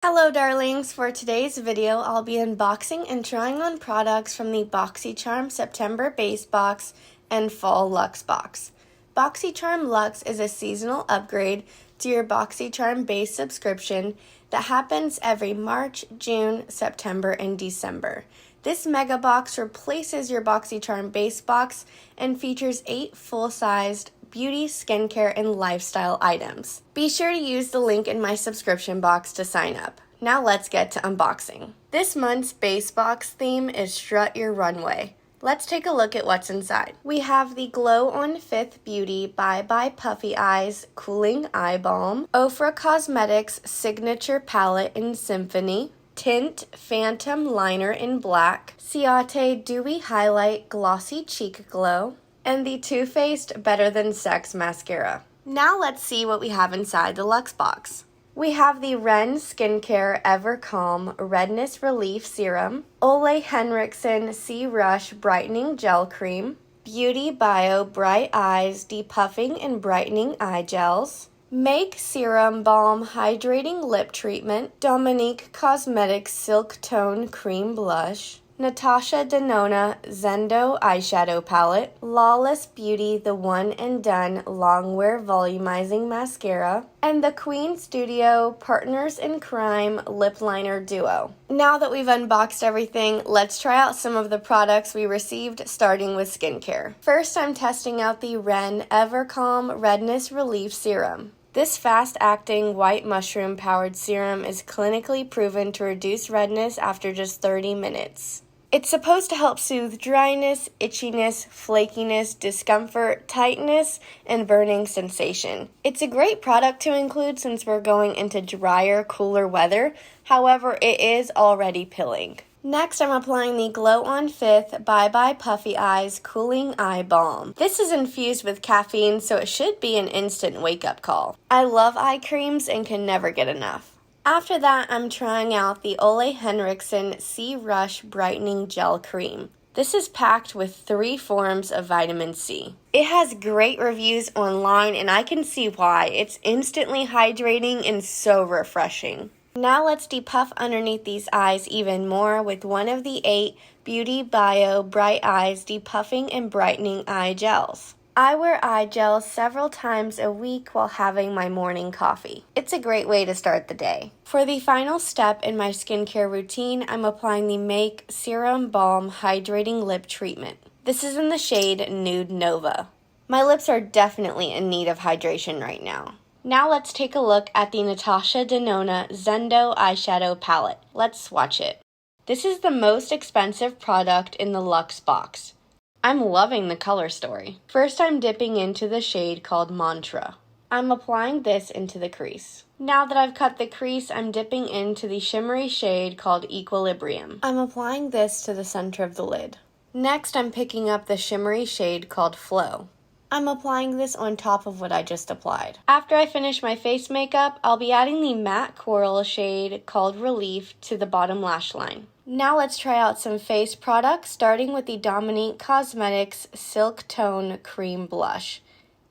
Hello darlings, for today's video I'll be unboxing and trying on products from the Boxycharm September Base Box and Fall Luxe Box. Boxycharm Luxe is a seasonal upgrade to your Boxycharm base subscription that happens every March, June, September, and December. This mega box replaces your Boxycharm base box and features 8 full-sized beauty, skincare, and lifestyle items. Be sure to use the link in my subscription box to sign up. Now let's get to unboxing. This month's base box theme is Strut Your Runway. Let's take a look at what's inside. We have the Glow on 5th Beauty by Puffy Eyes Cooling Eye Balm, Ofra Cosmetics Signature Palette in Symphony, Tynt Phantom Liner in Black, Ciate Dewy Highlight Glossy Cheek Glow, and the Too Faced Better Than Sex Mascara. Now let's see what we have inside the Luxe box. We have the Ren Skincare Evercalm Redness Relief Serum, Henrikson Sea Rush Brightening Gel Cream, BeautyBio Bright Eyes Depuffing and Brightening Eye Gels, Make Serum Balm Hydrating Lip Treatment, Dominique Cosmetics Silk Tone Cream Blush, Natasha Denona Zendo Eyeshadow Palette, Lawless Beauty The One and Done Longwear Volumizing Mascara, and the Qveen Studio Partners in Crime Lip Liner Duo. Now that we've unboxed everything, let's try out some of the products we received, starting with skincare. First, I'm testing out the Ren Evercalm Redness Relief Serum. This fast-acting white mushroom-powered serum is clinically proven to reduce redness after just 30 minutes. It's supposed to help soothe dryness, itchiness, flakiness, discomfort, tightness, and burning sensation. It's a great product to include since we're going into drier, cooler weather. However, it is already pilling. Next, I'm applying the Glow on 5th by Puffy Eyes Cooling Eye Balm. This is infused with caffeine, so it should be an instant wake-up call. I love eye creams and can never get enough. After that, I'm trying out the Henrikson Sea Rush Brightening Gel Cream. This is packed with 3 forms of vitamin C. It has great reviews online, and I can see why. It's instantly hydrating and so refreshing. Now let's depuff underneath these eyes even more with one of the 8 BeautyBio Bright Eyes Depuffing and Brightening Eye Gels. I wear eye gels several times a week while having my morning coffee. It's a great way to start the day. For the final step in my skincare routine, I'm applying the Make Serum Balm Hydrating Lip Treatment. This is in the shade Nude Nova. My lips are definitely in need of hydration right now. Now let's take a look at the Natasha Denona Zendo Eyeshadow Palette. Let's swatch it. This is the most expensive product in the Luxe box. I'm loving the color story. First, I'm dipping into the shade called Mantra. I'm applying this into the crease. Now that I've cut the crease, I'm dipping into the shimmery shade called Equilibrium. I'm applying this to the center of the lid. Next, I'm picking up the shimmery shade called Flow. I'm applying this on top of what I just applied. After I finish my face makeup, I'll be adding the matte coral shade called Relief to the bottom lash line. Now let's try out some face products, starting with the Dominique Cosmetics Silk Tone Cream Blush.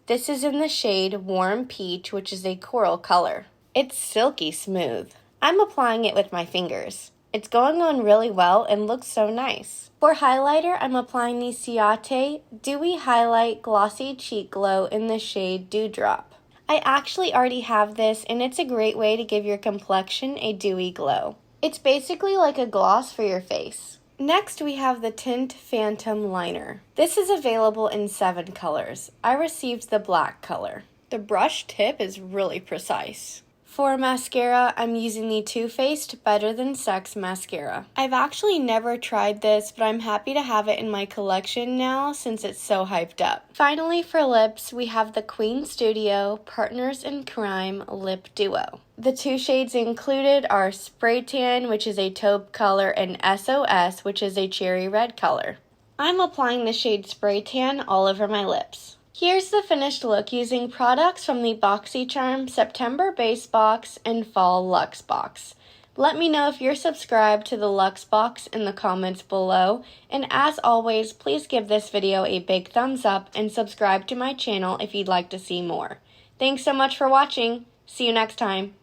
This is in the shade Warm Peach, which is a coral color. It's silky smooth. I'm applying it with my fingers. It's going on really well and looks so nice. For highlighter, I'm applying the Ciate Dewy Highlight Glossy Cheek Glow in the shade Dewdrop. I actually already have this, and it's a great way to give your complexion a dewy glow. It's basically like a gloss for your face. Next, we have the Tynt Phantom Liner. This is available in 7 colors. I received the black color. The brush tip is really precise. For mascara, I'm using the Too Faced Better Than Sex Mascara. I've actually never tried this, but I'm happy to have it in my collection now since it's so hyped up. Finally, for lips, we have the Qveen Studio Partners in Crime Lip Duo. The 2 shades included are Spray Tan, which is a taupe color, and SOS, which is a cherry red color. I'm applying the shade Spray Tan all over my lips. Here's the finished look using products from the Boxycharm September Base Box and Fall Luxe Box. Let me know if you're subscribed to the Luxe Box in the comments below, and as always, please give this video a big thumbs up and subscribe to my channel if you'd like to see more. Thanks so much for watching. See you next time.